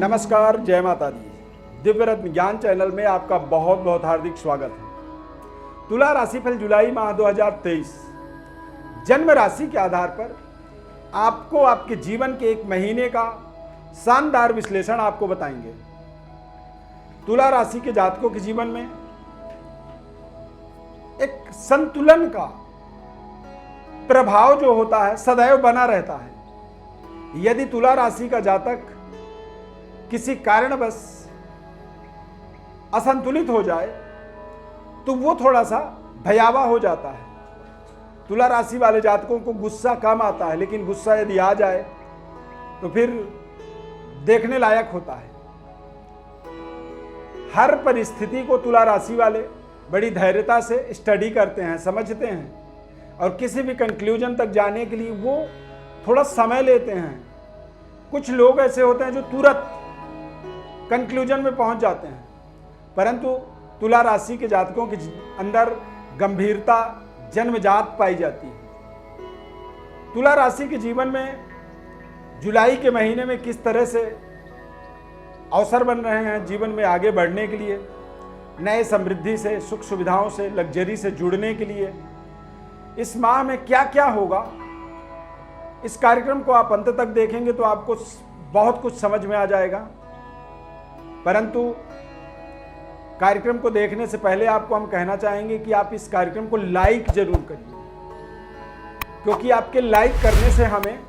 नमस्कार, जय माता दी। दिव्य रत्न ज्ञान चैनल में आपका बहुत बहुत हार्दिक स्वागत है। तुला राशिफल जुलाई माह 2023 जन्म राशि के आधार पर आपको आपके जीवन के एक महीने का शानदार विश्लेषण आपको बताएंगे। तुला राशि के जातकों के जीवन में एक संतुलन का प्रभाव जो होता है सदैव बना रहता है। यदि तुला राशि का जातक किसी कारणवश असंतुलित हो जाए तो वो थोड़ा सा भयावह हो जाता है। तुला राशि वाले जातकों को गुस्सा कम आता है, लेकिन गुस्सा यदि आ जाए तो फिर देखने लायक होता है। हर परिस्थिति को तुला राशि वाले बड़ी धैर्यता से स्टडी करते हैं, समझते हैं और किसी भी कंक्लूजन तक जाने के लिए वो थोड़ा समय लेते हैं। कुछ लोग ऐसे होते हैं जो तुरंत कंक्लूजन में पहुंच जाते हैं, परंतु तुला राशि के जातकों के अंदर गंभीरता जन्मजात पाई जाती है। तुला राशि के जीवन में जुलाई के महीने में किस तरह से अवसर बन रहे हैं जीवन में आगे बढ़ने के लिए, नए समृद्धि से, सुख सुविधाओं से, लग्जरी से जुड़ने के लिए इस माह में क्या क्या होगा, इस कार्यक्रम को आप अंत तक देखेंगे तो आपको बहुत कुछ समझ में आ जाएगा। परंतु कार्यक्रम को देखने से पहले आपको हम कहना चाहेंगे कि आप इस कार्यक्रम को लाइक जरूर करिए, क्योंकि आपके लाइक करने से हमें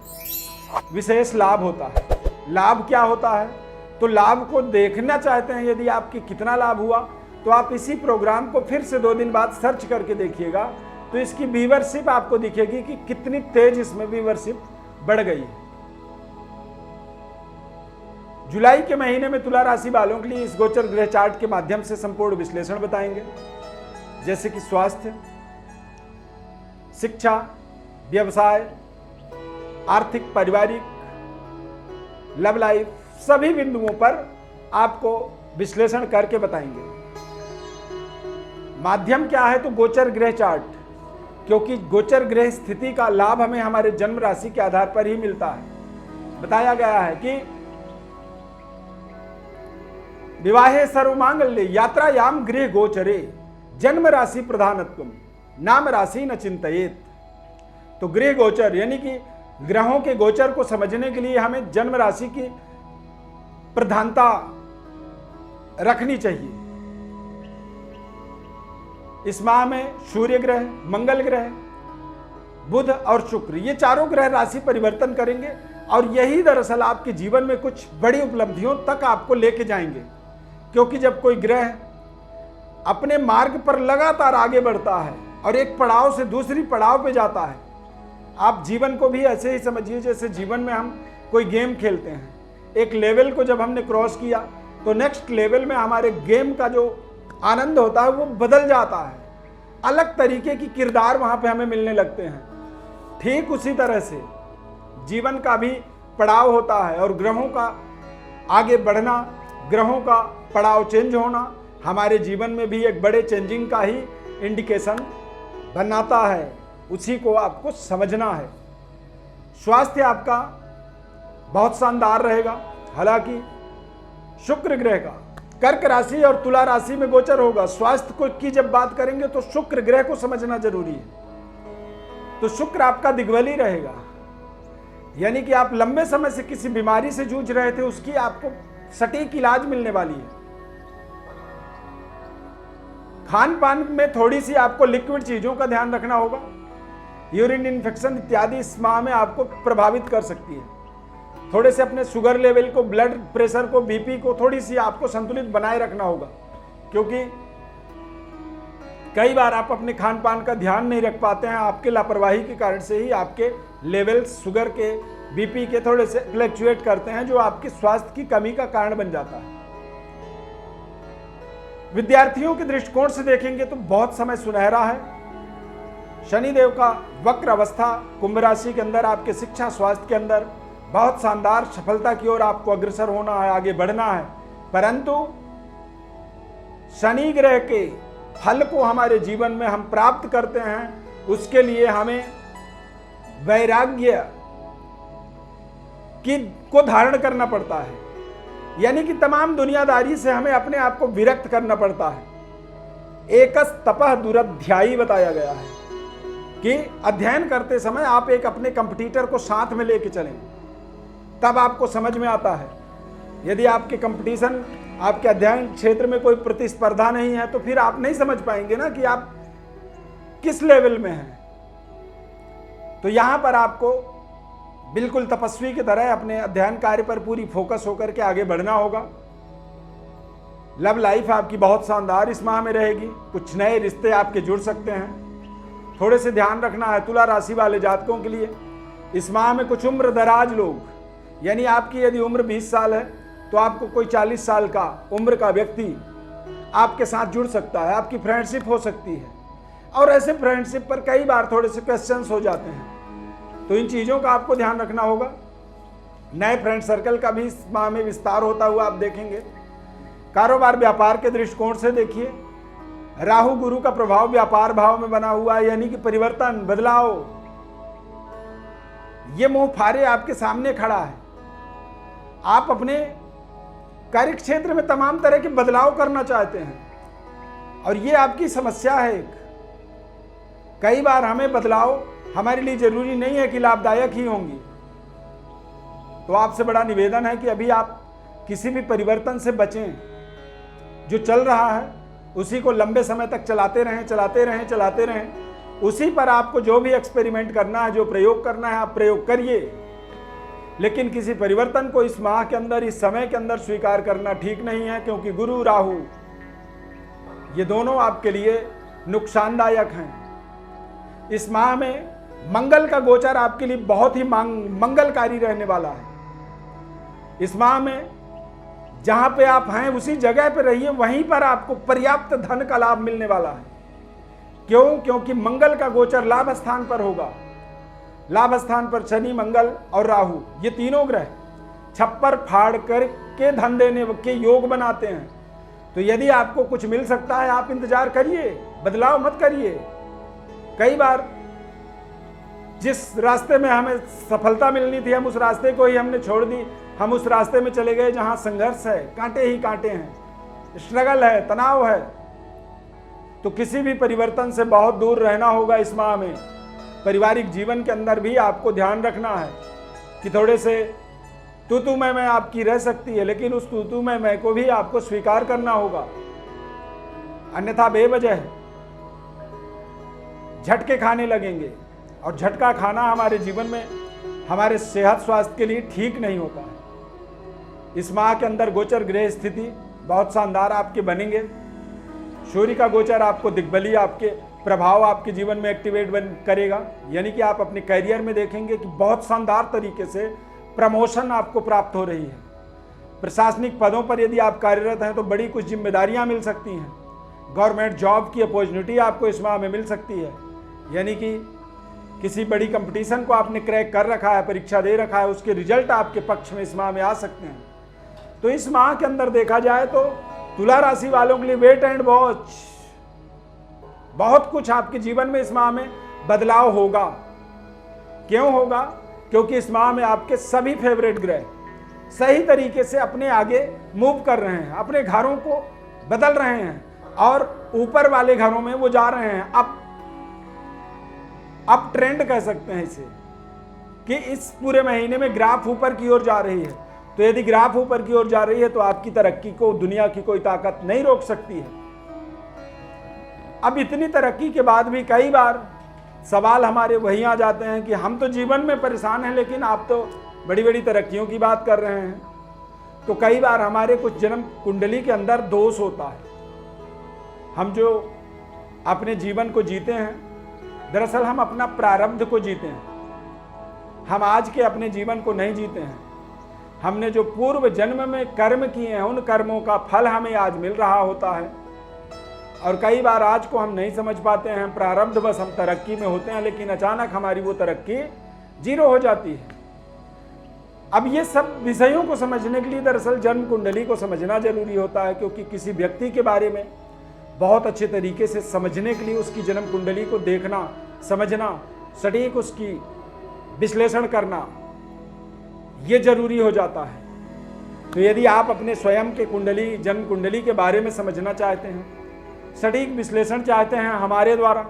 विशेष लाभ होता है। लाभ क्या होता है? तो लाभ को देखना चाहते हैं यदि आपके कितना लाभ हुआ तो आप इसी प्रोग्राम को फिर से 2 दिन बाद सर्च करके देखिएगा, तो इसकी व्यूवरशिप आपको दिखेगी कि कितनी तेज इसमें व्यूवरशिप बढ़ गई है। जुलाई के महीने में तुला राशि वालों के लिए इस गोचर ग्रह चार्ट के माध्यम से संपूर्ण विश्लेषण बताएंगे, जैसे कि स्वास्थ्य, शिक्षा, व्यवसाय, आर्थिक, पारिवारिक, लव लाइफ, सभी बिंदुओं पर आपको विश्लेषण करके बताएंगे। माध्यम क्या है? तो गोचर ग्रह चार्ट, क्योंकि गोचर ग्रह स्थिति का लाभ हमें हमारे जन्म राशि के आधार पर ही मिलता है। बताया गया है कि विवाहे सर्वमांगल्ये यात्रायाम गृह गोचरे जन्म राशि प्रधानत्वम नाम राशि न चिंतयेत। तो गृह गोचर यानी कि ग्रहों के गोचर को समझने के लिए हमें जन्म राशि की प्रधानता रखनी चाहिए। इस माह में सूर्य ग्रह, मंगल ग्रह, बुध और शुक्र, ये चारों ग्रह राशि परिवर्तन करेंगे और यही दरअसल आपके जीवन में कुछ बड़ी उपलब्धियों तक आपको लेके जाएंगे। क्योंकि जब कोई ग्रह अपने मार्ग पर लगातार आगे बढ़ता है और एक पड़ाव से दूसरी पड़ाव पे जाता है, आप जीवन को भी ऐसे ही समझिए जैसे जीवन में हम कोई गेम खेलते हैं। एक लेवल को जब हमने क्रॉस किया तो नेक्स्ट लेवल में हमारे गेम का जो आनंद होता है वो बदल जाता है, अलग तरीके की किरदार वहां पे हमें मिलने लगते हैं। ठीक उसी तरह से जीवन का भी पड़ाव होता है और ग्रहों का आगे बढ़ना, ग्रहों का पड़ाव चेंज होना हमारे जीवन में भी एक बड़े चेंजिंग का ही इंडिकेशन बनाता है। उसी को आपको समझना है। स्वास्थ्य आपका बहुत शानदार रहेगा। हालांकि शुक्र ग्रह का कर्क राशि और तुला राशि में गोचर होगा। स्वास्थ्य को की जब बात करेंगे तो शुक्र ग्रह को समझना जरूरी है। तो शुक्र आपका दिग्बली रहेगा, यानी कि आप लंबे समय से किसी बीमारी से जूझ रहे थे, उसकी आपको सटीक इलाज मिलने वाली है। खान पान में थोड़ी सी आपको लिक्विड चीजों का ध्यान रखना होगा। यूरिन इन्फेक्शन इत्यादि इस माह में आपको प्रभावित कर सकती है। थोड़े से अपने शुगर लेवल को, ब्लड प्रेशर को, बीपी को थोड़ी सी आपको संतुलित बनाए रखना होगा, क्योंकि कई बार आप अपने खान पान का ध्यान नहीं रख पाते हैं। आपके लापरवाही के कारण से ही आपके लेवल शुगर के, बीपी के थोड़े से फ्लक्चुएट करते हैं, जो आपके स्वास्थ्य की कमी का कारण बन जाता है। विद्यार्थियों के दृष्टिकोण से देखेंगे तो बहुत समय सुनहरा है। शनिदेव का वक्र अवस्था कुंभ राशि के अंदर आपके शिक्षा, स्वास्थ्य के अंदर बहुत शानदार सफलता की ओर आपको अग्रसर होना है, आगे बढ़ना है। परंतु शनि ग्रह के फल को हमारे जीवन में हम प्राप्त करते हैं, उसके लिए हमें वैराग्य को धारण करना पड़ता है। यानी कि तमाम दुनियादारी से हमें अपने आप को विरक्त करना पड़ता है। एकस तपः दुरध्यायी बताया गया है कि अध्ययन करते समय आप एक अपने कंपटीटर को साथ में लेके चलें, तब आपको समझ में आता है। यदि आपके कंपटीशन, आपके अध्ययन क्षेत्र में कोई प्रतिस्पर्धा नहीं है, तो फिर आप नहीं समझ पाएंगे ना कि आप किस लेवल में हैं। तो यहां पर आपको बिल्कुल तपस्वी की तरह अपने अध्ययन कार्य पर पूरी फोकस होकर के आगे बढ़ना होगा। लव लाइफ आपकी बहुत शानदार इस माह में रहेगी। कुछ नए रिश्ते आपके जुड़ सकते हैं। थोड़े से ध्यान रखना है तुला राशि वाले जातकों के लिए। इस माह में कुछ उम्र दराज लोग, यानी आपकी यदि उम्र 20 साल है तो आपको कोई 40 साल का उम्र का व्यक्ति आपके साथ जुड़ सकता है, आपकी फ्रेंडशिप हो सकती है। और ऐसे फ्रेंडशिप पर कई बार थोड़े से क्वेश्चंस हो जाते हैं, तो इन चीज़ों का आपको ध्यान रखना होगा। नए फ्रेंड सर्कल का भी इस माह में विस्तार होता हुआ आप देखेंगे। कारोबार व्यापार के दृष्टिकोण से देखिए, राहु गुरु का प्रभाव व्यापार भाव में बना हुआ है, यानी कि परिवर्तन, बदलाव, ये मुंह फारे आपके सामने खड़ा है। आप अपने कार्य क्षेत्र में तमाम तरह के बदलाव करना चाहते हैं और ये आपकी समस्या है। कई बार हमें बदलाव हमारे लिए जरूरी नहीं है कि लाभदायक ही होंगी। तो आपसे बड़ा निवेदन है कि अभी आप किसी भी परिवर्तन से बचें। जो चल रहा है उसी को लंबे समय तक चलाते रहें। उसी पर आपको जो भी एक्सपेरिमेंट करना है, जो प्रयोग करना है, आप प्रयोग करिए। लेकिन किसी परिवर्तन को इस माह के अंदर, इस समय के अंदर स्वीकार करना ठीक नहीं है, क्योंकि गुरु राहु ये दोनों आपके लिए नुकसानदायक हैं। इस माह में मंगल का गोचर आपके लिए बहुत ही मंगलकारी रहने वाला है। इस माह में जहां पे आप हैं उसी जगह पे रहिए, वहीं पर आपको पर्याप्त धन का लाभ मिलने वाला है। क्यों? क्योंकि मंगल का गोचर लाभ स्थान पर होगा। लाभ स्थान पर शनि, मंगल और राहु, ये तीनों ग्रह छप्पर फाड़ कर के धन देने के योग बनाते हैं। तो यदि आपको कुछ मिल सकता है, आप इंतजार करिए, बदलाव मत करिए। कई बार जिस रास्ते में हमें सफलता मिलनी थी, हम उस रास्ते को ही हमने छोड़ दी। हम उस रास्ते में चले गए जहां संघर्ष है, कांटे ही कांटे हैं, स्ट्रगल है, तनाव है। तो किसी भी परिवर्तन से बहुत दूर रहना होगा इस माह में। पारिवारिक जीवन के अंदर भी आपको ध्यान रखना है कि थोड़े से तू मैं आपकी रह सकती है, लेकिन उस तू मैं को भी आपको स्वीकार करना होगा, अन्यथा बेवजह झटके खाने लगेंगे। और झटका खाना हमारे जीवन में, हमारे सेहत स्वास्थ्य के लिए ठीक नहीं होता है। इस माह के अंदर गोचर ग्रह स्थिति बहुत शानदार आपके बनेंगे। सूर्य का गोचर आपको दिग्बली, आपके प्रभाव आपके जीवन में एक्टिवेट करेगा, यानी कि आप अपने करियर में देखेंगे कि बहुत शानदार तरीके से प्रमोशन आपको प्राप्त हो रही है। प्रशासनिक पदों पर यदि आप कार्यरत हैं तो बड़ी कुछ जिम्मेदारियां मिल सकती हैं। गवर्नमेंट जॉब की अपॉर्चुनिटी आपको इस माह में मिल सकती है, यानी कि किसी बड़ी कंपटीशन को आपने क्रैक कर रखा है, परीक्षा दे रखा है, उसके रिजल्ट आपके पक्ष में इस माह में आ सकते हैं। तो इस माह के अंदर देखा जाए तो तुला राशि वालों के लिए वेट एंड वॉच, बहुत कुछ आपके जीवन में इस माह में बदलाव होगा। क्यों होगा? क्योंकि इस माह में आपके सभी फेवरेट ग्रह सही तरीके से अपने आगे मूव कर रहे हैं, अपने घरों को बदल रहे हैं और ऊपर वाले घरों में वो जा रहे हैं। अप ट्रेंड कह सकते हैं इसे, कि इस पूरे महीने में ग्राफ ऊपर की ओर जा रही है। तो यदि ग्राफ ऊपर की ओर जा रही है तो आपकी तरक्की को दुनिया की कोई ताकत नहीं रोक सकती है। अब इतनी तरक्की के बाद भी कई बार सवाल हमारे वहीं आ जाते हैं कि हम तो जीवन में परेशान हैं, लेकिन आप तो बड़ी बड़ी तरक्कियों की बात कर रहे हैं। तो कई बार हमारे कुछ जन्म कुंडली के अंदर दोष होता है। हम जो अपने जीवन को जीते हैं, दरअसल हम अपना प्रारब्ध को जीते हैं। हम आज के अपने जीवन को नहीं जीते हैं। हमने जो पूर्व जन्म में कर्म किए हैं, उन कर्मों का फल हमें आज मिल रहा होता है। और कई बार आज को हम नहीं समझ पाते हैं, प्रारब्ध बस हम तरक्की में होते हैं, लेकिन अचानक हमारी वो तरक्की जीरो हो जाती है। अब ये सब विषयों को समझने के लिए दरअसल जन्म कुंडली को समझना जरूरी होता है, क्योंकि किसी व्यक्ति के बारे में बहुत अच्छे तरीके से समझने के लिए उसकी जन्म कुंडली को देखना, समझना, सटीक उसकी विश्लेषण करना ये जरूरी हो जाता है। तो यदि आप अपने स्वयं के कुंडली, जन्म कुंडली के बारे में समझना चाहते हैं, सटीक विश्लेषण चाहते हैं हमारे द्वारा,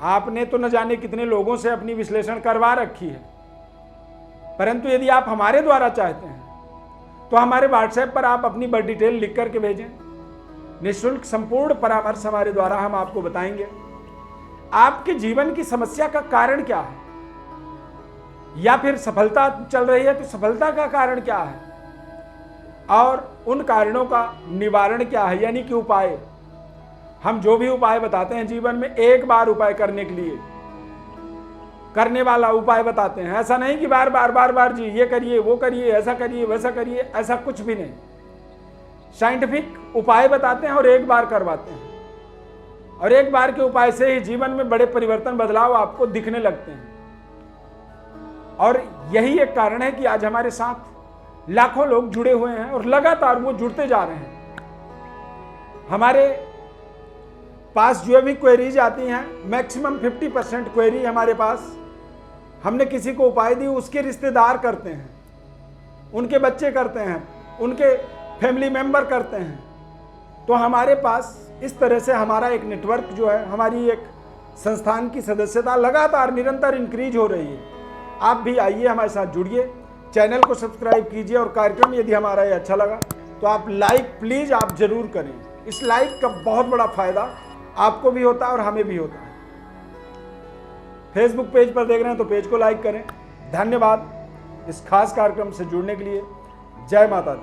आपने तो न जाने कितने लोगों से अपनी विश्लेषण करवा रखी है, परंतु यदि आप हमारे द्वारा चाहते हैं तो हमारे व्हाट्सएप पर आप अपनी बर्थ डिटेल लिख करके भेजें। निःशुल्क संपूर्ण परामर्श हमारे द्वारा हम आपको बताएंगे आपके जीवन की समस्या का कारण क्या है, या फिर सफलता चल रही है तो सफलता का कारण क्या है, और उन कारणों का निवारण क्या है, यानी कि उपाय। हम जो भी उपाय बताते हैं जीवन में एक बार उपाय करने के लिए करने वाला उपाय बताते हैं। ऐसा नहीं कि बार बार जी ये करिए, वो करिए, ऐसा करिए, वैसा करिए, ऐसा कुछ भी नहीं। साइंटिफिक उपाय बताते हैं और एक बार करवाते हैं, और एक बार के उपाय से ही जीवन में बड़े परिवर्तन, बदलाव आपको दिखने लगते हैं। और यही एक कारण है कि आज हमारे साथ लाखों लोग जुड़े हुए हैं और लगातार वो जुड़ते जा रहे हैं। हमारे पास जो भी क्वेरीज आती हैं, मैक्सिमम 50% क्वेरी हमारे पास, हमने किसी को उपाय दी, उसके रिश्तेदार करते हैं, उनके बच्चे करते हैं, उनके फैमिली मेंबर करते हैं। तो हमारे पास इस तरह से हमारा एक नेटवर्क जो है, हमारी एक संस्थान की सदस्यता लगातार निरंतर इंक्रीज हो रही है। आप भी आइए, हमारे साथ जुड़िए, चैनल को सब्सक्राइब कीजिए, और कार्यक्रम यदि हमारा ये अच्छा लगा तो आप लाइक प्लीज आप जरूर करें। इस लाइक का बहुत बड़ा फायदा आपको भी होता है और हमें भी होता है। फेसबुक पेज पर देख रहे हैं तो पेज को लाइक करें। धन्यवाद इस खास कार्यक्रम से जुड़ने के लिए। जय माता दी।